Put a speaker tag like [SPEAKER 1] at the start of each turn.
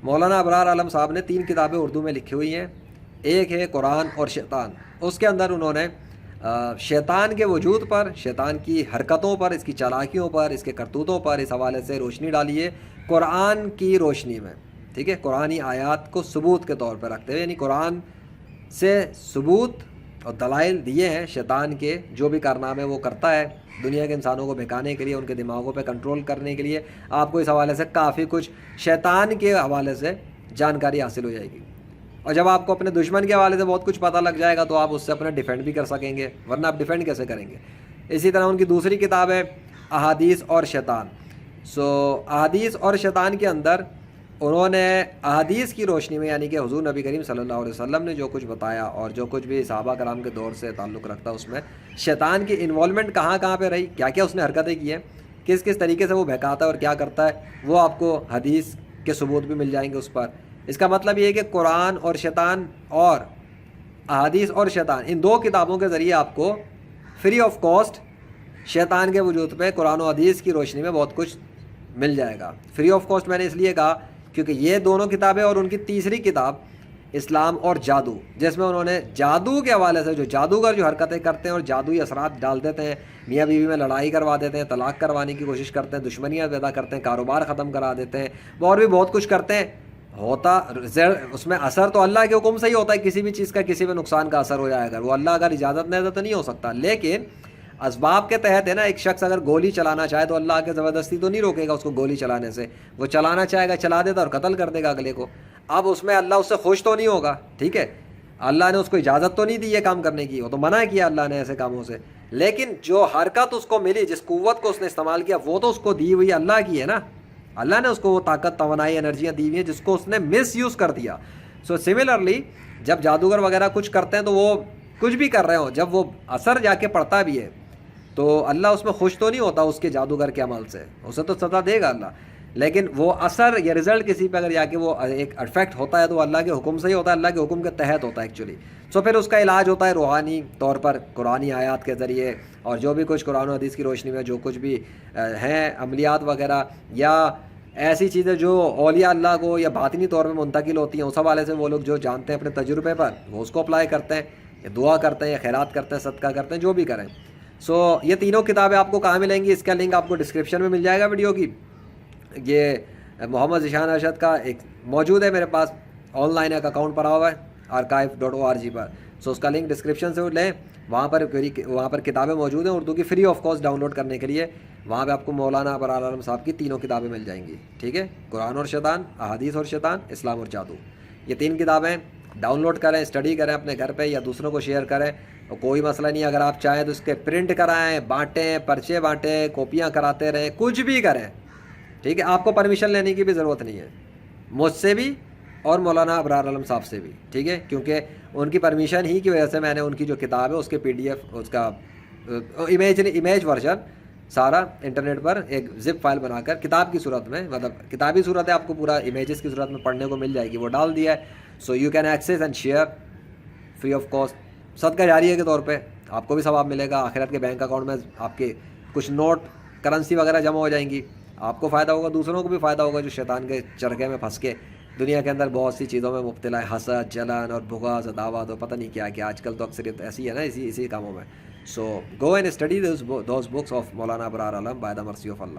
[SPEAKER 1] مولانا ابرار عالم صاحب نے 3 کتابیں اردو میں لکھی ہوئی ہیں. ایک ہے قرآن اور شیطان. اس کے اندر انہوں نے شیطان کے وجود پر، شیطان کی حرکتوں پر، اس کی چالاکیوں پر، اس کے کرتوتوں پر اس حوالے سے روشنی ڈالی ہے قرآن کی روشنی میں. ٹھیک ہے، قرآنی آیات کو ثبوت کے طور پر رکھتے ہوئے، یعنی قرآن سے ثبوت اور دلائل دیے ہیں شیطان کے جو بھی کارنامے وہ کرتا ہے دنیا کے انسانوں کو بہکانے کے لیے، ان کے دماغوں پہ کنٹرول کرنے کے لیے. آپ کو اس حوالے سے کافی کچھ شیطان کے حوالے سے جانکاری حاصل ہو جائے گی. اور جب آپ کو اپنے دشمن کے حوالے سے بہت کچھ پتہ لگ جائے گا تو آپ اس سے اپنا ڈیفینڈ بھی کر سکیں گے، ورنہ آپ ڈیفینڈ کیسے کریں گے. اسی طرح ان کی دوسری کتاب ہے احادیث اور شیطان. احادیث اور شیطان کے اندر انہوں نے احادیث کی روشنی میں، یعنی کہ حضور نبی کریم صلی اللہ علیہ وسلم نے جو کچھ بتایا اور جو کچھ بھی صحابہ کرام کے دور سے تعلق رکھتا، اس میں شیطان کی انوالومنٹ کہاں کہاں پہ رہی، کیا کیا اس نے حرکتیں کی ہیں، کس کس طریقے سے وہ بہکاتا ہے اور کیا کرتا ہے، وہ آپ کو حدیث کے ثبوت بھی مل جائیں گے اس پر. اس کا مطلب یہ ہے کہ قرآن اور شیطان اور احادیث اور شیطان، ان 2 کتابوں کے ذریعے آپ کو فری آف کاسٹ شیطان کے وجود پہ قرآن و حدیث کی روشنی میں بہت کچھ مل جائے گا. فری آف کاسٹ میں نے اس لیے کہا کیونکہ یہ دونوں کتابیں اور ان کی تیسری کتاب اسلام اور جادو، جس میں انہوں نے جادو کے حوالے سے جو جادوگر جو حرکتیں کرتے ہیں اور جادوئی اثرات ڈال دیتے ہیں، میاں بیوی میں لڑائی کروا دیتے ہیں، طلاق کروانے کی کوشش کرتے ہیں، دشمنیاں پیدا کرتے ہیں، کاروبار ختم کرا دیتے ہیں، اور بھی بہت کچھ کرتے ہیں. ہوتا اس میں اثر تو اللہ کے حکم سے ہی ہوتا ہے. کسی بھی چیز کا کسی پہ نقصان کا اثر ہو جائے گا، وہ اللہ اگر اجازت نہیں دے تو نہیں ہو سکتا. لیکن اسباب کے تحت ہے نا. ایک شخص اگر گولی چلانا چاہے تو اللہ کے زبردستی تو نہیں روکے گا اس کو گولی چلانے سے. وہ چلانا چاہے گا چلا دیتا اور قتل کر دے گا اگلے کو. اب اس میں اللہ اس سے خوش تو نہیں ہوگا. ٹھیک ہے، اللہ نے اس کو اجازت تو نہیں دی یہ کام کرنے کی، وہ تو منع کیا اللہ نے ایسے کاموں سے. لیکن جو حرکت اس کو ملی، جس قوت کو اس نے استعمال کیا، وہ تو اس کو دی ہوئی اللہ کی ہے نا. اللہ نے اس کو وہ طاقت، توانائی، انرجیاں دی ہوئی ہیں جس کو اس نے مس یوز کر دیا. سملرلی جب جادوگر وغیرہ کچھ کرتے ہیں تو وہ کچھ بھی کر رہے ہوں، جب وہ اثر جا کے پڑتا بھی ہے تو اللہ اس میں خوش تو نہیں ہوتا اس کے جادوگر کے عمل سے، اسے تو سزا دے گا اللہ. لیکن وہ اثر یا رزلٹ کسی پہ اگر جا کے وہ ایک افیکٹ ہوتا ہے تو وہ اللہ کے حکم سے ہی ہوتا ہے، اللہ کے حکم کے تحت ہوتا ہے ایکچولی. پھر اس کا علاج ہوتا ہے روحانی طور پر قرآنی آیات کے ذریعے، اور جو بھی کچھ قرآن و حدیث کی روشنی میں جو کچھ بھی ہیں عملیات وغیرہ یا ایسی چیزیں جو اولیاء اللہ کو یا باطنی طور پہ منتقل ہوتی ہیں، اس حوالے سے وہ لوگ جو جانتے ہیں اپنے تجربے پر وہ اس کو اپلائی کرتے ہیں، یا دعا کرتے ہیں، یا خیرات کرتے ہیں، صدقہ کرتے ہیں، جو بھی کریں. یہ تینوں کتابیں آپ کو کہاں ملیں گی؟ اس کا لنک آپ کو ڈسکرپشن میں مل جائے گا ویڈیو کی. یہ محمد ذیشان ارشد کا ایک موجود ہے میرے پاس، آن لائن ایک اکاؤنٹ پڑا ہوا ہے archive.org پر. اس کا لنک ڈسکرپشن سے لیں، وہاں پر کتابیں موجود ہیں اردو کی free of cost download کرنے کے لیے. وہاں پہ آپ کو مولانا ابرار عالم صاحب کی تینوں کتابیں مل جائیں گی. ٹھیک ہے، قرآن اور شیطان، احادیث اور شیطان، اسلام اور جادو. یہ 3 کتابیں ڈاؤن لوڈ کریں، اسٹڈی کریں اپنے گھر پہ یا دوسروں کو شیئر کریں. اور کوئی مسئلہ نہیں، اگر آپ چاہیں تو اس کے پرنٹ کرائیں، بانٹیں، پرچے بانٹیں، کاپیاں کراتے رہیں، کچھ بھی کریں. ٹھیک ہے، آپ کو پرمیشن لینے کی بھی ضرورت نہیں ہے، مجھ سے بھی اور مولانا ابرار عالم صاحب سے بھی. ٹھیک ہے، کیونکہ ان کی پرمیشن ہی کی وجہ سے میں نے ان کی جو کتاب ہے اس کے PDF، اس کا امیج ورژن سارا انٹرنیٹ پر ایک زپ فائل بنا کر کتاب کی صورت میں، مطلب کتابی صورت ہے، آپ کو پورا امیجز کی صورت میں پڑھنے کو مل جائے گی، وہ ڈال دیا ہے. You can access and share free of cost. صدقہ جاریہ کے طور پہ آپ کو بھی ثواب ملے گا. آخرت کے بینک اکاؤنٹ میں آپ کے کچھ نوٹ، کرنسی وغیرہ جمع ہو جائیں گی، آپ کو فائدہ ہوگا، دوسروں کو بھی فائدہ ہوگا جو شیطان کے چرخے میں پھنس کے دنیا کے اندر بہت سی چیزوں میں مبتلا ہے، حسد، جلن اور بغض، عداوت اور پتہ نہیں کیا کیا. آج کل تو اکثریت ایسی ہے نا اسی کاموں میں. Go and study those books of Maulana Abrar Alam by the mercy of Allah.